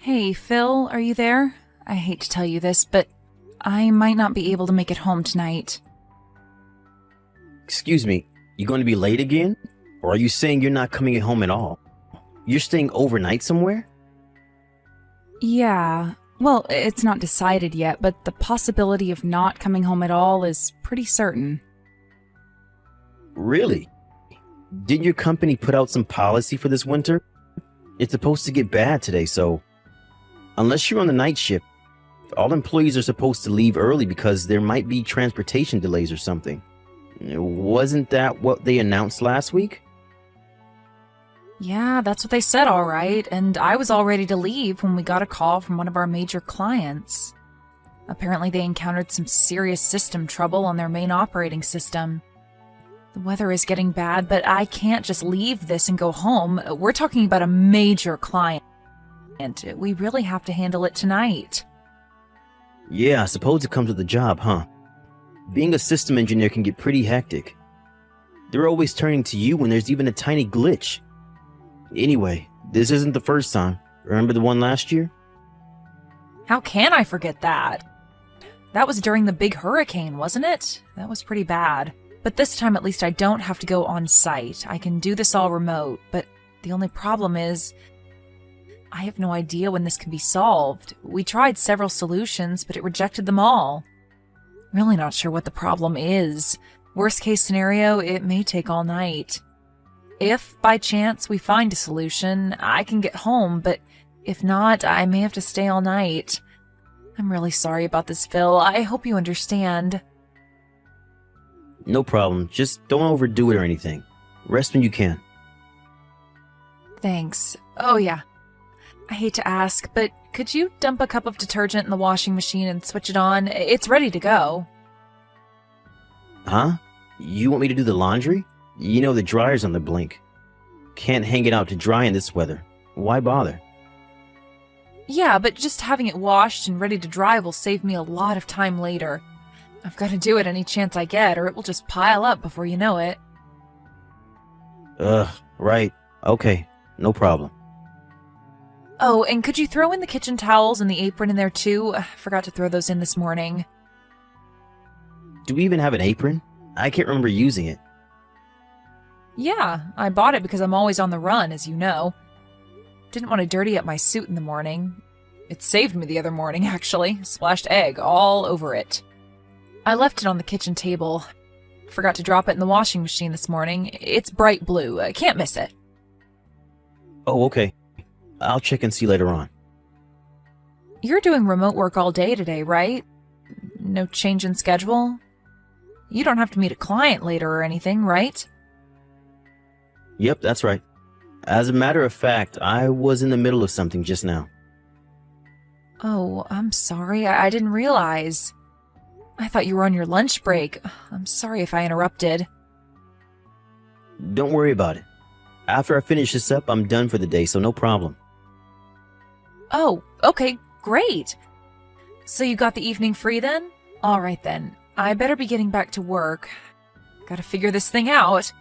Hey, Phil, are you there? I hate to tell you this, but I might not be able to make it home tonight. Excuse me, you going to be late again? Or are you saying you're not coming home at all? You're staying overnight somewhere? Yeah, well, it's not decided yet, but the possibility of not coming home at all is pretty certain. Really? Didn't your company put out some policy for this winter? It's supposed to get bad today, so unless you're on the night shift, all employees are supposed to leave early because there might be transportation delays or something. Wasn't that what they announced last week? Yeah, that's what they said, all right, and I was all ready to leave when we got a call from one of our major clients. Apparently they encountered some serious system trouble on their main operating system. The weather is getting bad, but I can't just leave this and go home. We're talking about a major client. We really have to handle it tonight. Yeah, I suppose it comes with the job, huh? Being a system engineer can get pretty hectic. They're always turning to you when there's even a tiny glitch. Anyway, this isn't the first time. Remember the one last year? How can I forget that? That was during the big hurricane, wasn't it? That was pretty bad. But this time at least I don't have to go on site. I can do this all remote, but the only problem is I have no idea when this can be solved. We tried several solutions, but it rejected them all. Really not sure what the problem is. Worst case scenario, it may take all night. If, by chance, we find a solution, I can get home, but if not, I may have to stay all night. I'm really sorry about this, Phil. I hope you understand. No problem. Just don't overdo it or anything. Rest when you can. Thanks. Oh yeah. I hate to ask, but could you dump a cup of detergent in the washing machine and switch it on? It's ready to go. Huh? You want me to do the laundry? You know the dryer's on the blink. Can't hang it out to dry in this weather. Why bother? Yeah, but just having it washed and ready to dry will save me a lot of time later. I've got to do it any chance I get, or it will just pile up before you know it. Right. Okay, no problem. Oh, and could you throw in the kitchen towels and the apron in there too? I forgot to throw those in this morning. Do we even have an apron? I can't remember using it. Yeah, I bought it because I'm always on the run, as you know. Didn't want to dirty up my suit in the morning. It saved me the other morning, actually. Splashed egg all over it. I left it on the kitchen table. Forgot to drop it in the washing machine this morning. It's bright blue. I can't miss it. Oh, okay. I'll check and see later on. You're doing remote work all day today, right? No change in schedule? You don't have to meet a client later or anything, right? Yep, that's right. As a matter of fact, I was in the middle of something just now. Oh, I'm sorry. I didn't realize. I thought you were on your lunch break. I'm sorry if I interrupted. Don't worry about it. After I finish this up, I'm done for the day, so no problem. Oh, okay, great. So you got the evening free then? All right then. I better be getting back to work. Gotta figure this thing out.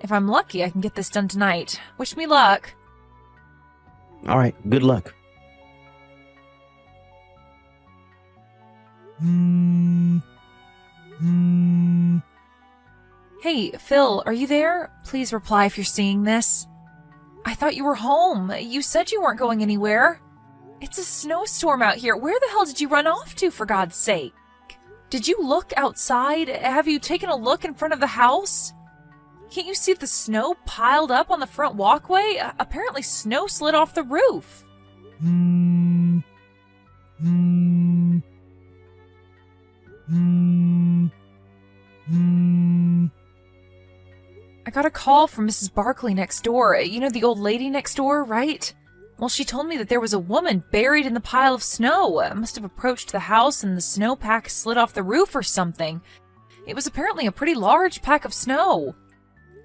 If I'm lucky, I can get this done tonight. Wish me luck. All right, good luck. Hey, Phil, are you there? Please reply if you're seeing this. I thought you were home. You said you weren't going anywhere. It's a snowstorm out here. Where the hell did you run off to, for God's sake? Did you look outside? Have you taken a look in front of the house? Can't you see the snow piled up on the front walkway? Apparently snow slid off the roof. I got a call from Mrs. Barkley next door. You know, the old lady next door, right? Well, she told me that there was a woman buried in the pile of snow. Must have approached the house and the snowpack slid off the roof or something. It was apparently a pretty large pack of snow.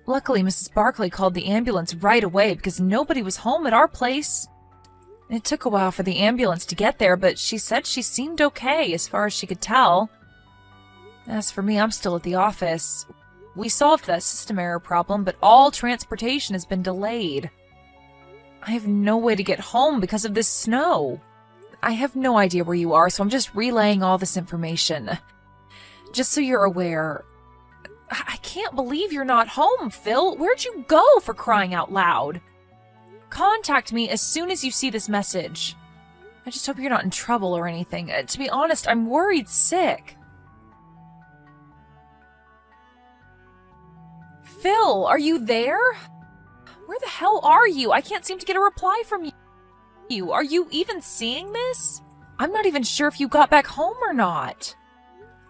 Luckily, Mrs. Barkley called the ambulance right away because nobody was home at our place. It took a while for the ambulance to get there, but she said she seemed okay as far as she could tell. As for me, I'm still at the office. We solved that system error problem, but all transportation has been delayed. I have no way to get home because of this snow. I have no idea where you are, so I'm just relaying all this information. Just so you're aware, I can't believe you're not home, Phil. Where'd you go, for crying out loud? Contact me as soon as you see this message. I just hope you're not in trouble or anything. To be honest, I'm worried sick. Phil, are you there? Where the hell are you? I can't seem to get a reply from you. Are you even seeing this? I'm not even sure if you got back home or not.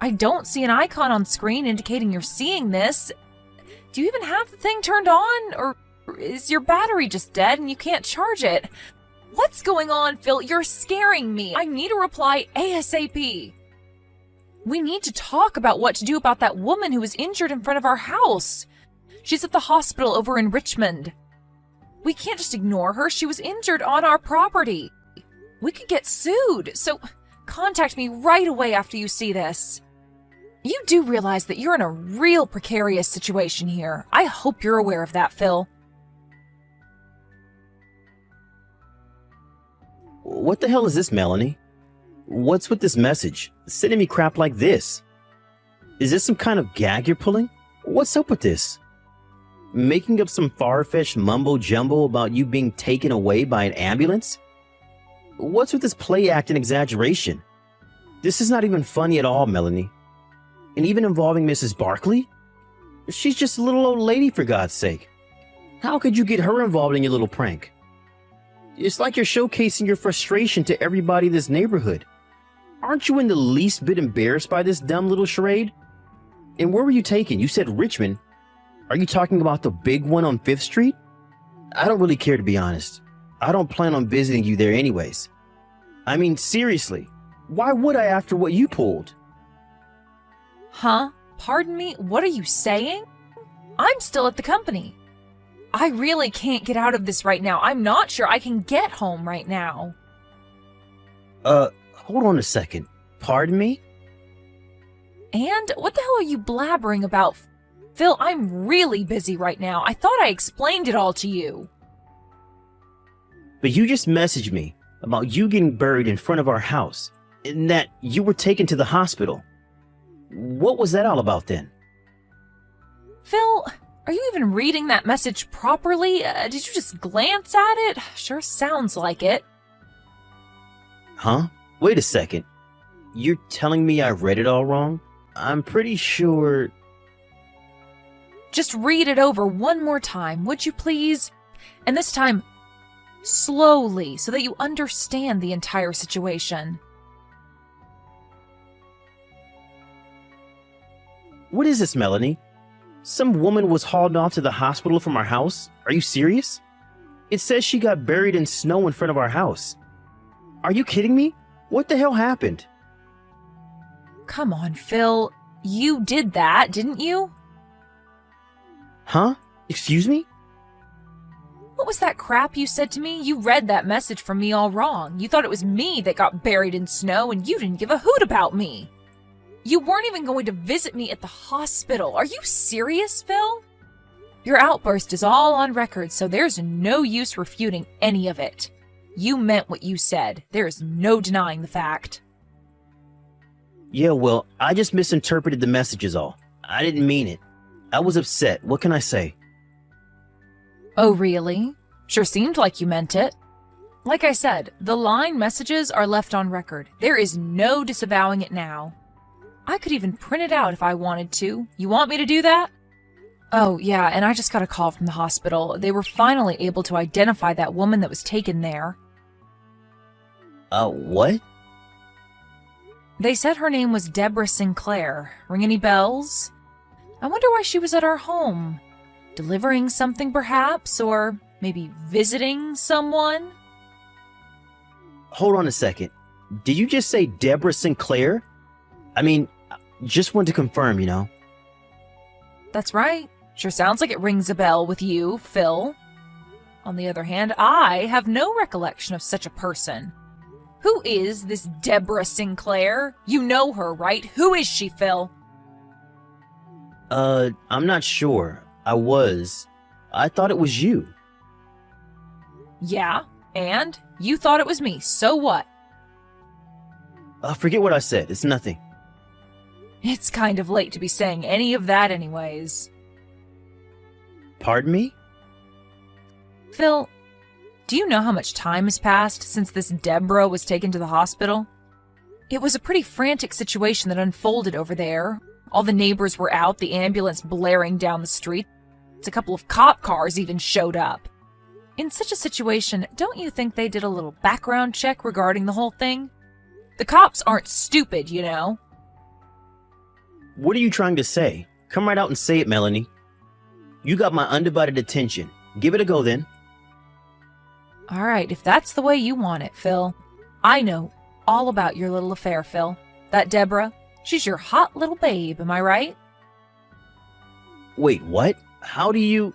I don't see an icon on screen indicating you're seeing this. Do you even have the thing turned on? Or is your battery just dead and you can't charge it? What's going on, Phil? You're scaring me. I need a reply ASAP. We need to talk about what to do about that woman who was injured in front of our house. She's at the hospital over in Richmond. We can't just ignore her. She was injured on our property. We could get sued, so contact me right away after you see this. You do realize that you're in a real precarious situation here. I hope you're aware of that, Phil. What the hell is this, Melanie? What's with this message? Sending me crap like this? Is this some kind of gag you're pulling? What's up with this? Making up some far-fetched mumbo-jumbo about you being taken away by an ambulance? What's with this play act and exaggeration? This is not even funny at all, Melanie. And even involving Mrs. Barkley? She's just a little old lady, for God's sake. How could you get her involved in your little prank? It's like you're showcasing your frustration to everybody in this neighborhood. Aren't you in the least bit embarrassed by this dumb little charade? And where were you taken? You said Richmond. Are you talking about the big one on 5th Street? I don't really care, to be honest. I don't plan on visiting you there anyways. I mean, seriously, why would I after what you pulled? Huh? Pardon me? What are you saying? I'm still at the company. I really can't get out of this right now. I'm not sure I can get home right now. Hold on a second. Pardon me? And what the hell are you blabbering about? Phil, I'm really busy right now. I thought I explained it all to you. But you just messaged me about you getting buried in front of our house and that you were taken to the hospital. What was that all about then? Phil, are you even reading that message properly? Did you just glance at it? Sure sounds like it. Huh? Wait a second. You're telling me I read it all wrong? I'm pretty sure... Just read it over one more time, would you please? And this time, slowly, so that you understand the entire situation. What is this, Melanie? Some woman was hauled off to the hospital from our house? Are you serious? It says she got buried in snow in front of our house. Are you kidding me? What the hell happened? Come on, Phil. You did that, didn't you? Huh? Excuse me? What was that crap you said to me? You read that message from me all wrong. You thought it was me that got buried in snow, and you didn't give a hoot about me. You weren't even going to visit me at the hospital. Are you serious, Phil? Your outburst is all on record, so there's no use refuting any of it. You meant what you said. There is no denying the fact. Yeah, well, I just misinterpreted the message is all. I didn't mean it. I was upset. What can I say? Oh, really? Sure seemed like you meant it. Like I said, the line messages are left on record. There is no disavowing it now. I could even print it out if I wanted to. You want me to do that? Oh, yeah, and I just got a call from the hospital. They were finally able to identify that woman that was taken there. What? They said her name was Deborah Sinclair. Ring any bells? I wonder why she was at our home. Delivering something, perhaps? Or maybe visiting someone? Hold on a second. Did you just say Deborah Sinclair? I mean, just want to confirm, you know. That's right. Sure sounds like it rings a bell with you, Phil. On the other hand, I have no recollection of such a person. Who is this Deborah Sinclair? You know her, right? Who is she, Phil? I'm not sure. I thought it was you. Yeah, and you thought it was me, so what? Forget what I said. It's nothing. It's kind of late to be saying any of that anyways. Pardon me? Phil, do you know how much time has passed since this Deborah was taken to the hospital? It was a pretty frantic situation that unfolded over there. All the neighbors were out, the ambulance blaring down the street. A couple of cop cars even showed up. In such a situation, don't you think they did a little background check regarding the whole thing? The cops aren't stupid, you know. What are you trying to say? Come right out and say it, Melanie. You got my undivided attention. Give it a go then. All right, if that's the way you want it, Phil. I know all about your little affair, Phil. That Deborah, she's your hot little babe, am I right? Wait, what? How do you...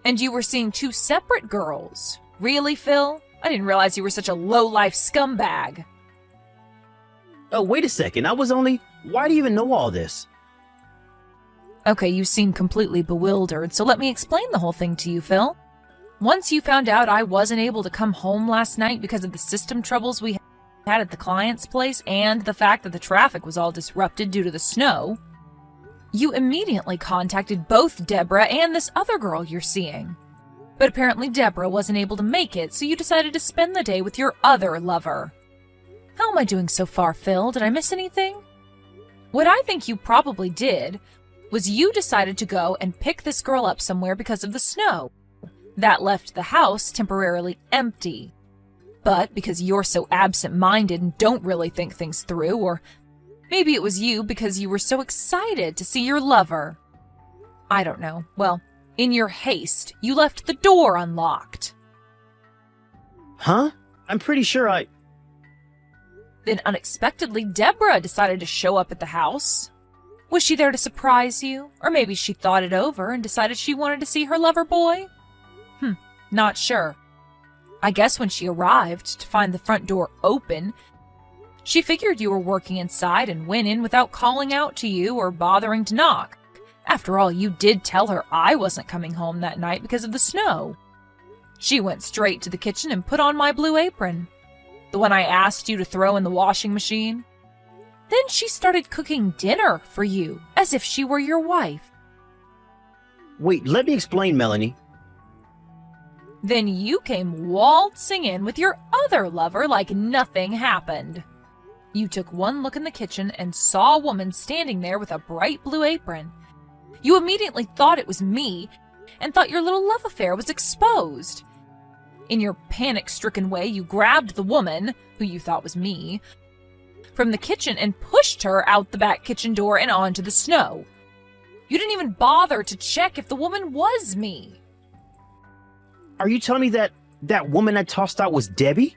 And you were seeing two separate girls. Really, Phil? I didn't realize you were such a low-life scumbag. Oh, wait a second. I was only... Why do you even know all this? Okay, you seem completely bewildered, so let me explain the whole thing to you, Phil. Once you found out I wasn't able to come home last night because of the system troubles we had at the client's place and the fact that the traffic was all disrupted due to the snow, you immediately contacted both Deborah and this other girl you're seeing. But apparently Deborah wasn't able to make it, so you decided to spend the day with your other lover. How am I doing so far, Phil? Did I miss anything? What I think you probably did was you decided to go and pick this girl up somewhere because of the snow. That left the house temporarily empty. But because you're so absent-minded and don't really think things through, or maybe it was you because you were so excited to see your lover. I don't know. Well, in your haste, you left the door unlocked. Huh? I'm pretty sure I... Then unexpectedly, Deborah decided to show up at the house. Was she there to surprise you? Or maybe she thought it over and decided she wanted to see her lover boy? Not sure. I guess when she arrived to find the front door open, she figured you were working inside and went in without calling out to you or bothering to knock. After all, you did tell her I wasn't coming home that night because of the snow. She went straight to the kitchen and put on my blue apron, the one I asked you to throw in the washing machine. Then she started cooking dinner for you, as if she were your wife. Wait, let me explain, Melanie. Then you came waltzing in with your other lover like nothing happened. You took one look in the kitchen and saw a woman standing there with a bright blue apron. You immediately thought it was me and thought your little love affair was exposed. In your panic-stricken way, you grabbed the woman, who you thought was me, from the kitchen and pushed her out the back kitchen door and onto the snow. You didn't even bother to check if the woman was me. Are you telling me that woman I tossed out was Debbie?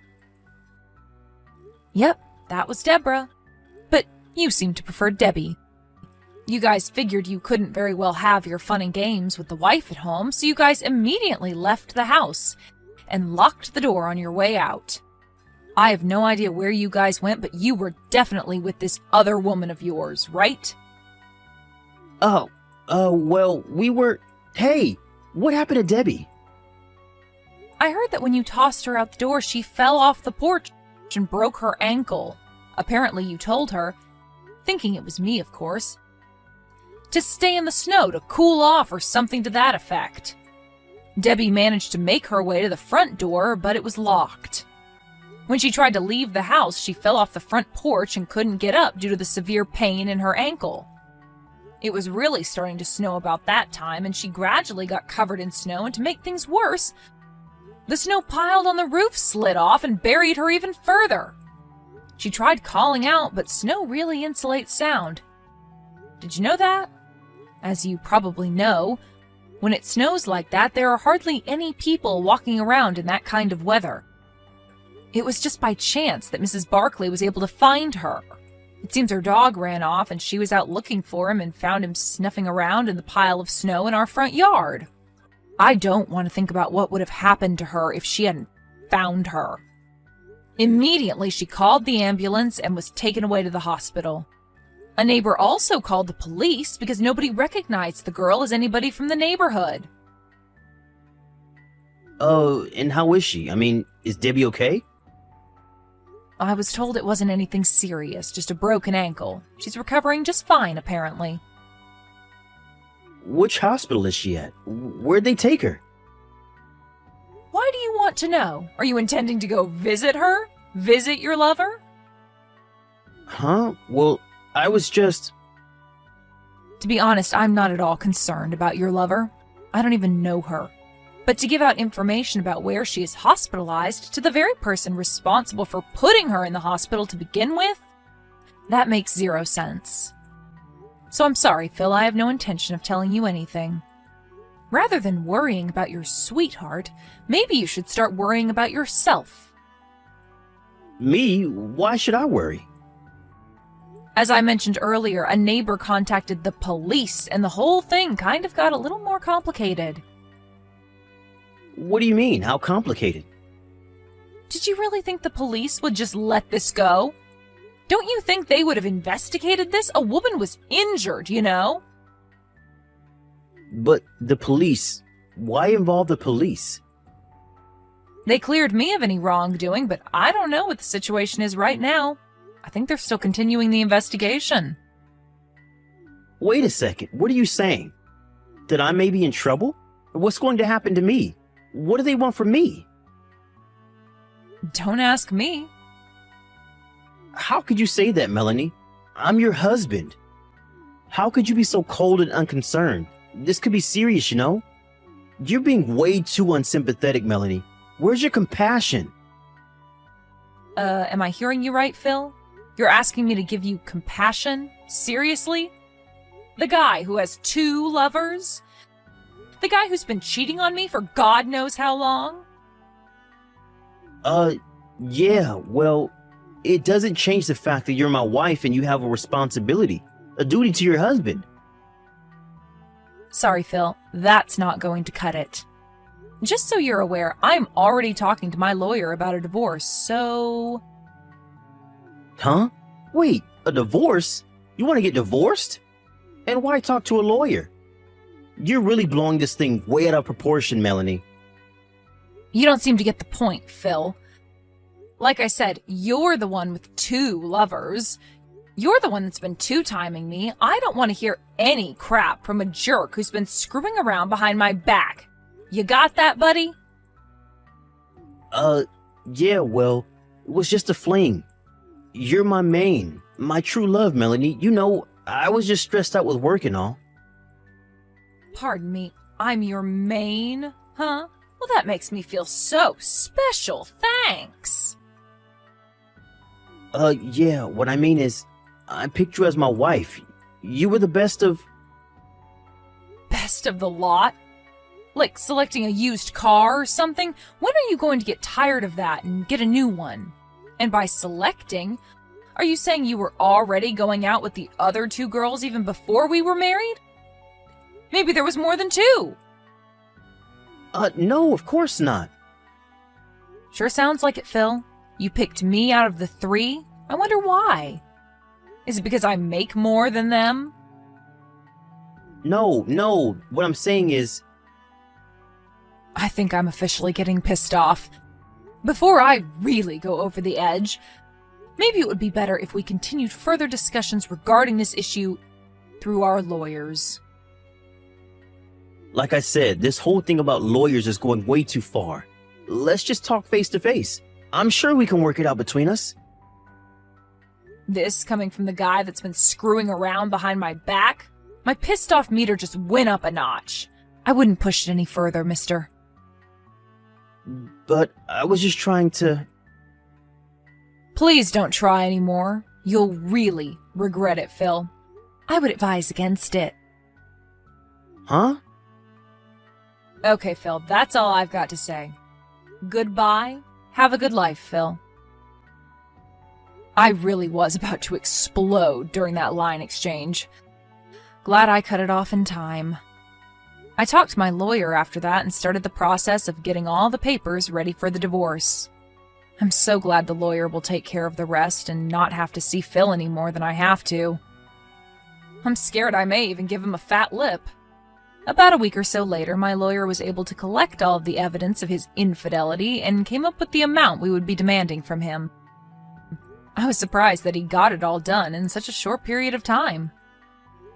Yep, that was Deborah. But you seem to prefer Debbie. You guys figured you couldn't very well have your fun and games with the wife at home, so you guys immediately left the house and locked the door on your way out. I have no idea where you guys went, but you were definitely with this other woman of yours, right? Well, we were... Hey, what happened to Debbie? I heard that when you tossed her out the door, she fell off the porch and broke her ankle. Apparently you told her, thinking it was me, of course, to stay in the snow to cool off or something to that effect. Debbie managed to make her way to the front door, but it was locked. When she tried to leave the house, she fell off the front porch and couldn't get up due to the severe pain in her ankle. It was really starting to snow about that time, and she gradually got covered in snow, and to make things worse, the snow piled on the roof slid off and buried her even further. She tried calling out, but snow really insulates sound. Did you know that? As you probably know, when it snows like that, there are hardly any people walking around in that kind of weather. It was just by chance that Mrs. Barkley was able to find her. It seems her dog ran off and she was out looking for him and found him snuffing around in the pile of snow in our front yard. I don't want to think about what would have happened to her if she hadn't found her. Immediately, she called the ambulance and was taken away to the hospital. A neighbor also called the police because nobody recognized the girl as anybody from the neighborhood. And how is she? I mean, is Debbie okay? I was told it wasn't anything serious, just a broken ankle. She's recovering just fine, apparently. Which hospital is she at? Where'd they take her? Why do you want to know? Are you intending to go visit her? Visit your lover? Huh? Well, I was just... To be honest, I'm not at all concerned about your lover. I don't even know her. But to give out information about where she is hospitalized to the very person responsible for putting her in the hospital to begin with? That makes zero sense. So I'm sorry, Phil, I have no intention of telling you anything. Rather than worrying about your sweetheart, maybe you should start worrying about yourself. Me? Why should I worry? As I mentioned earlier, a neighbor contacted the police, and the whole thing kind of got a little more complicated. What do you mean? How complicated? Did you really think the police would just let this go? Don't you think they would have investigated this? A woman was injured, you know? But the police... Why involve the police? They cleared me of any wrongdoing, but I don't know what the situation is right now. I think they're still continuing the investigation. Wait a second, what are you saying? That I may be in trouble? What's going to happen to me? What do they want from me? Don't ask me. How could you say that, Melanie? I'm your husband. How could you be so cold and unconcerned? This could be serious, you know? You're being way too unsympathetic, Melanie. Where's your compassion? Am I hearing you right, Phil? You're asking me to give you compassion? Seriously? The guy who has 2 lovers? The guy who's been cheating on me for God knows how long? Yeah, well, it doesn't change the fact that you're my wife and you have a responsibility, a duty to your husband. Sorry, Phil, that's not going to cut it. Just so you're aware, I'm already talking to my lawyer about a divorce, so... Huh? Wait, a divorce? You want to get divorced? And why talk to a lawyer? You're really blowing this thing way out of proportion, Melanie. You don't seem to get the point, Phil. Like I said, you're the one with 2 lovers. You're the one that's been 2-timing me. I don't want to hear any crap from a jerk who's been screwing around behind my back. You got that, buddy? Yeah, well, it was just a fling. You're my main, my true love, Melanie. You know, I was just stressed out with work and all. Pardon me, I'm your main, huh? Well, that makes me feel so special, thanks. Yeah, what I mean is, I picked you as my wife. You were the best of... Best of the lot? Like selecting a used car or something? When are you going to get tired of that and get a new one? And by selecting, are you saying you were already going out with the other 2 girls even before we were married? Maybe there was more than 2. No, of course not. Sure sounds like it, Phil. You picked me out of the 3? I wonder why. Is it because I make more than them? No, what I'm saying is... I think I'm officially getting pissed off. Before I really go over the edge, maybe it would be better if we continued further discussions regarding this issue through our lawyers. Like I said, this whole thing about lawyers is going way too far. Let's just talk face to face. I'm sure we can work it out between us. This coming from the guy that's been screwing around behind my back? My pissed off meter just went up a notch. I wouldn't push it any further, mister. But I was just trying to... Please don't try anymore. You'll really regret it, Phil. I would advise against it. Huh? Okay, Phil, that's all I've got to say. Goodbye. Have a good life, Phil. I really was about to explode during that line exchange. Glad I cut it off in time. I talked to my lawyer after that and started the process of getting all the papers ready for the divorce. I'm so glad the lawyer will take care of the rest and not have to see Phil any more than I have to. I'm scared I may even give him a fat lip. About a week or so later, my lawyer was able to collect all of the evidence of his infidelity and came up with the amount we would be demanding from him. I was surprised that he got it all done in such a short period of time.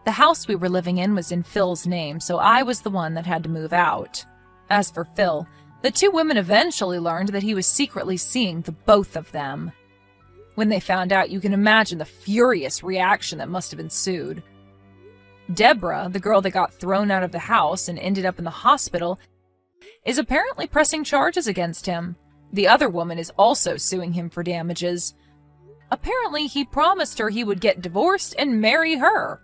The house we were living in was in Phil's name, so I was the one that had to move out. As for Phil, the two women eventually learned that he was secretly seeing the both of them. When they found out, you can imagine the furious reaction that must have ensued. Deborah, the girl that got thrown out of the house and ended up in the hospital, is apparently pressing charges against him. The other woman is also suing him for damages. Apparently, he promised her he would get divorced and marry her.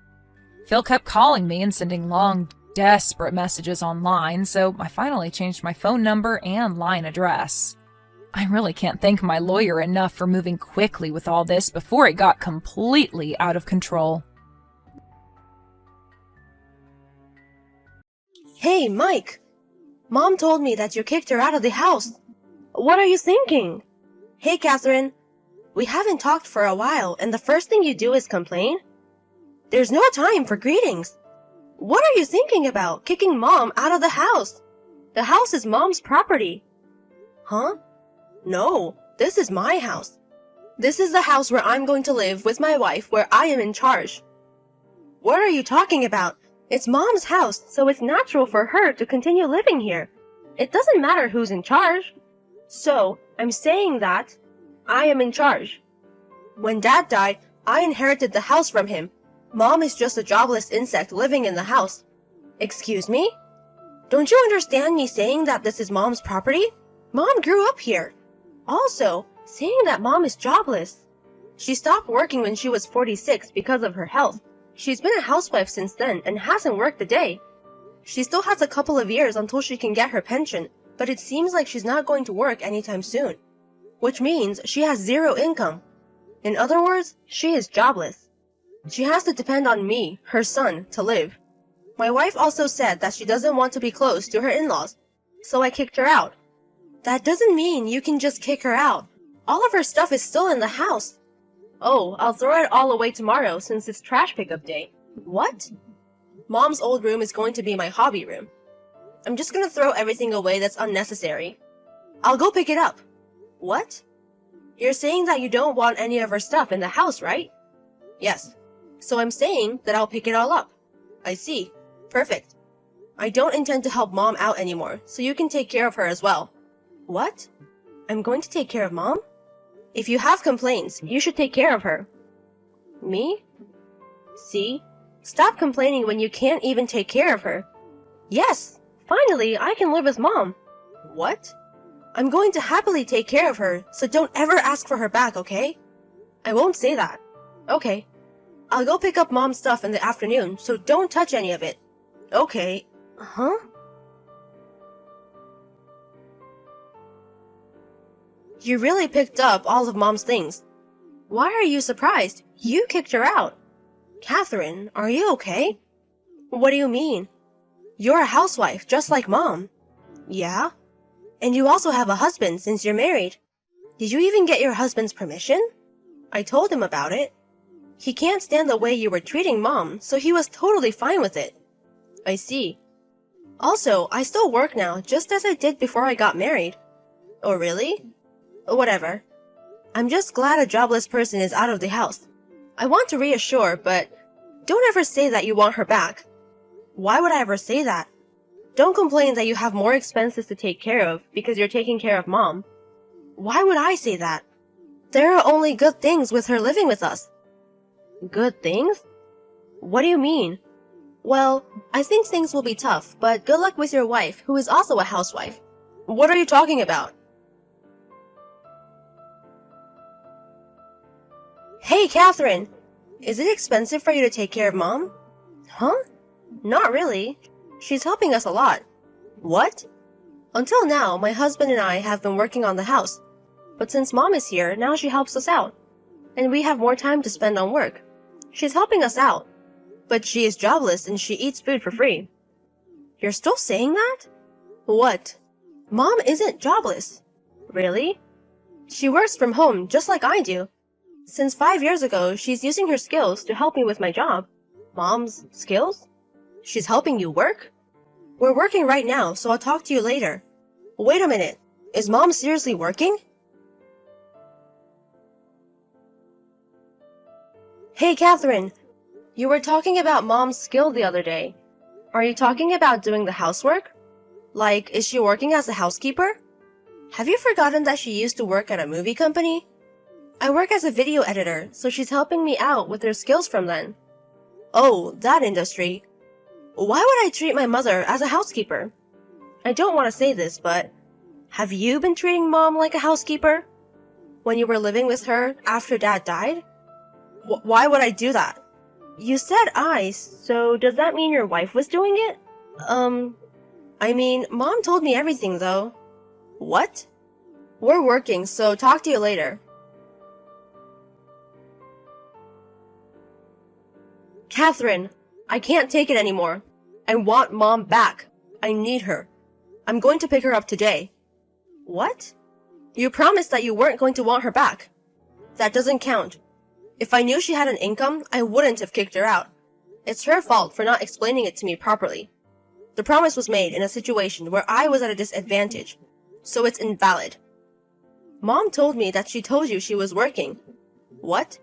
Phil kept calling me and sending long, desperate messages online, so I finally changed my phone number and line address. I really can't thank my lawyer enough for moving quickly with all this before it got completely out of control. Hey, Mike! Mom told me that you kicked her out of the house. What are you thinking? Hey, Catherine. We haven't talked for a while, and the first thing you do is complain? There's no time for greetings. What are you thinking about, kicking Mom out of the house? The house is Mom's property. Huh? No, this is my house. This is the house where I'm going to live with my wife, where I am in charge. What are you talking about? It's Mom's house, so it's natural for her to continue living here. It doesn't matter who's in charge. So, I'm saying that I am in charge. When Dad died, I inherited the house from him. Mom is just a jobless insect living in the house. Excuse me? Don't you understand me saying that this is Mom's property? Mom grew up here. Also, saying that Mom is jobless. She stopped working when she was 46 because of her health. She's been a housewife since then and hasn't worked a day. She still has a couple of years until she can get her pension, but it seems like she's not going to work anytime soon. Which means she has zero income. In other words, she is jobless. She has to depend on me, her son, to live. My wife also said that she doesn't want to be close to her in-laws, so I kicked her out. That doesn't mean you can just kick her out. All of her stuff is still in the house. Oh, I'll throw it all away tomorrow since it's trash pickup day. What? Mom's old room is going to be my hobby room. I'm just gonna throw everything away that's unnecessary. I'll go pick it up. What? You're saying that you don't want any of her stuff in the house, right? Yes. So I'm saying that I'll pick it all up. I see. Perfect. I don't intend to help Mom out anymore, so you can take care of her as well. What? I'm going to take care of Mom? If you have complaints, you should take care of her. Me? See? Stop complaining when you can't even take care of her. Yes! Finally, I can live with Mom. What? I'm going to happily take care of her, so don't ever ask for her back, okay? I won't say that. Okay. I'll go pick up Mom's stuff in the afternoon, so don't touch any of it. Okay. Huh? You really picked up all of Mom's things. Why are you surprised? You kicked her out. Catherine, are you okay? What do you mean? You're a housewife, just like Mom. Yeah? And you also have a husband since you're married. Did you even get your husband's permission? I told him about it. He can't stand the way you were treating Mom, so he was totally fine with it. I see. Also, I still work now, just as I did before I got married. Oh, really? Whatever. I'm just glad a jobless person is out of the house. I want to reassure, but don't ever say that you want her back. Why would I ever say that? Don't complain that you have more expenses to take care of because you're taking care of Mom. Why would I say that? There are only good things with her living with us. Good things? What do you mean? Well, I think things will be tough, but good luck with your wife, who is also a housewife. What are you talking about? Hey, Catherine! Is it expensive for you to take care of Mom? Huh? Not really. She's helping us a lot. What? Until now, my husband and I have been working on the house. But since Mom is here, now she helps us out. And we have more time to spend on work. She's helping us out. But she is jobless and she eats food for free. You're still saying that? What? Mom isn't jobless. Really? She works from home just like I do. Since 5 years ago, she's using her skills to help me with my job. Mom's skills? She's helping you work? We're working right now, so I'll talk to you later. Wait a minute. Is Mom seriously working? Hey, Catherine. You were talking about Mom's skill the other day. Are you talking about doing the housework? Like, is she working as a housekeeper? Have you forgotten that she used to work at a movie company? I work as a video editor, so she's helping me out with her skills from then. Oh, that industry. Why would I treat my mother as a housekeeper? I don't want to say this, but have you been treating Mom like a housekeeper? When you were living with her after Dad died? Why would I do that? You said I, so does that mean your wife was doing it? I mean, Mom told me everything though. What? We're working, so talk to you later. Catherine, I can't take it anymore. I want Mom back. I need her. I'm going to pick her up today. What? You promised that you weren't going to want her back. That doesn't count. If I knew she had an income, I wouldn't have kicked her out. It's her fault for not explaining it to me properly. The promise was made in a situation where I was at a disadvantage, so it's invalid. Mom told me that she told you she was working. What?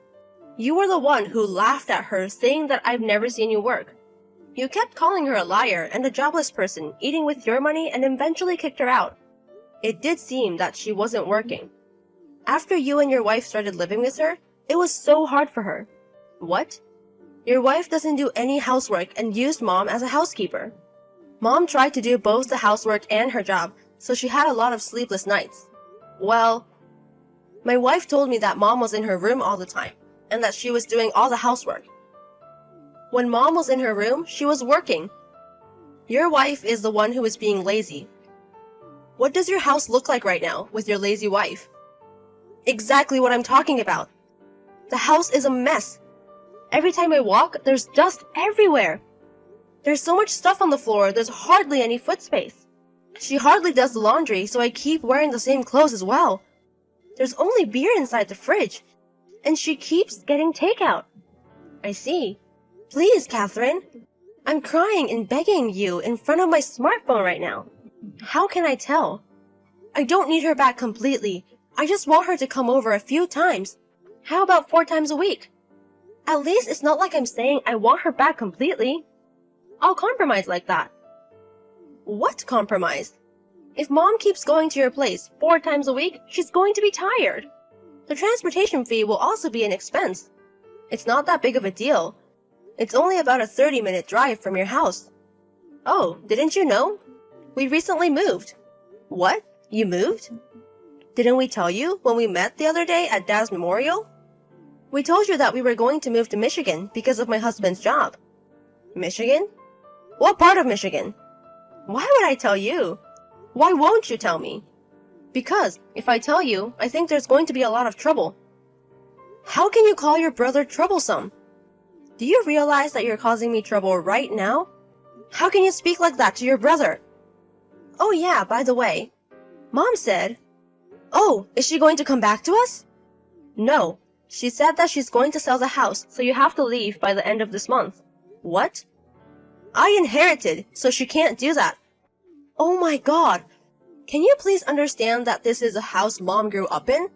You were the one who laughed at her saying that I've never seen you work. You kept calling her a liar and a jobless person eating with your money and eventually kicked her out. It did seem that she wasn't working. After you and your wife started living with her, it was so hard for her. What? Your wife doesn't do any housework and used Mom as a housekeeper. Mom tried to do both the housework and her job, so she had a lot of sleepless nights. Well, my wife told me that Mom was in her room all the time, and that she was doing all the housework. When Mom was in her room, she was working. Your wife is the one who is being lazy. What does your house look like right now with your lazy wife? Exactly what I'm talking about. The house is a mess. Every time I walk, there's dust everywhere. There's so much stuff on the floor, there's hardly any foot space. She hardly does the laundry, so I keep wearing the same clothes as well. There's only beer inside the fridge, and she keeps getting takeout. I see. Please, Catherine. I'm crying and begging you in front of my smartphone right now. How can I tell? I don't need her back completely. I just want her to come over a few times. How about 4 times a week? At least it's not like I'm saying I want her back completely. I'll compromise like that. What compromise? If Mom keeps going to your place 4 times a week, she's going to be tired. The transportation fee will also be an expense. It's not that big of a deal. It's only about a 30-minute drive from your house. Oh, didn't you know? We recently moved. What? You moved? Didn't we tell you when we met the other day at Dad's memorial? We told you that we were going to move to Michigan because of my husband's job. Michigan? What part of Michigan? Why would I tell you? Why won't you tell me? Because if I tell you, I think there's going to be a lot of trouble. How can you call your brother troublesome? Do you realize that you're causing me trouble right now? How can you speak like that to your brother? Oh yeah, by the way, Mom said... Oh, is she going to come back to us? No, she said that she's going to sell the house, so you have to leave by the end of this month. What? I inherited, so she can't do that. Oh my god. Can you please understand that this is a house Mom grew up in?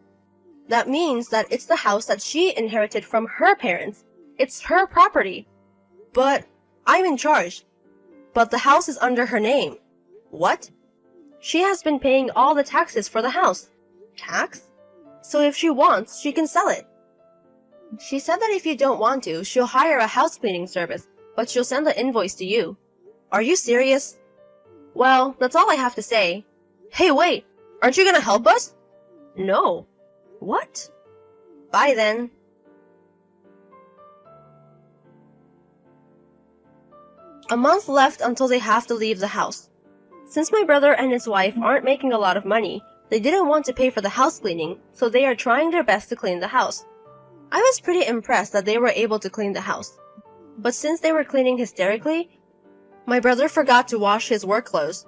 That means that it's the house that she inherited from her parents. It's her property. But I'm in charge. But the house is under her name. What? She has been paying all the taxes for the house. Tax? So if she wants, she can sell it. She said that if you don't want to, she'll hire a house cleaning service, but she'll send the invoice to you. Are you serious? Well, that's all I have to say. Hey, wait! Aren't you gonna help us? No. What? Bye then. A month left until they have to leave the house. Since my brother and his wife aren't making a lot of money, they didn't want to pay for the house cleaning, so they are trying their best to clean the house. I was pretty impressed that they were able to clean the house. But since they were cleaning hysterically, my brother forgot to wash his work clothes.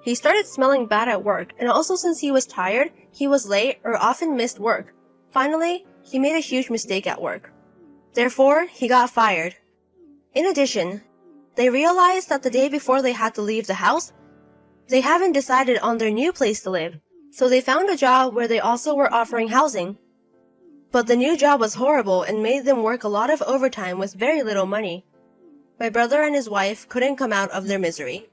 He started smelling bad at work, and also since he was tired, he was late or often missed work. Finally, he made a huge mistake at work. Therefore, he got fired. In addition, They realized that the day before they had to leave the house, they haven't decided on their new place to live. So they found a job where they also were offering housing. But the new job was horrible and made them work a lot of overtime with very little money. My brother and his wife couldn't come out of their misery.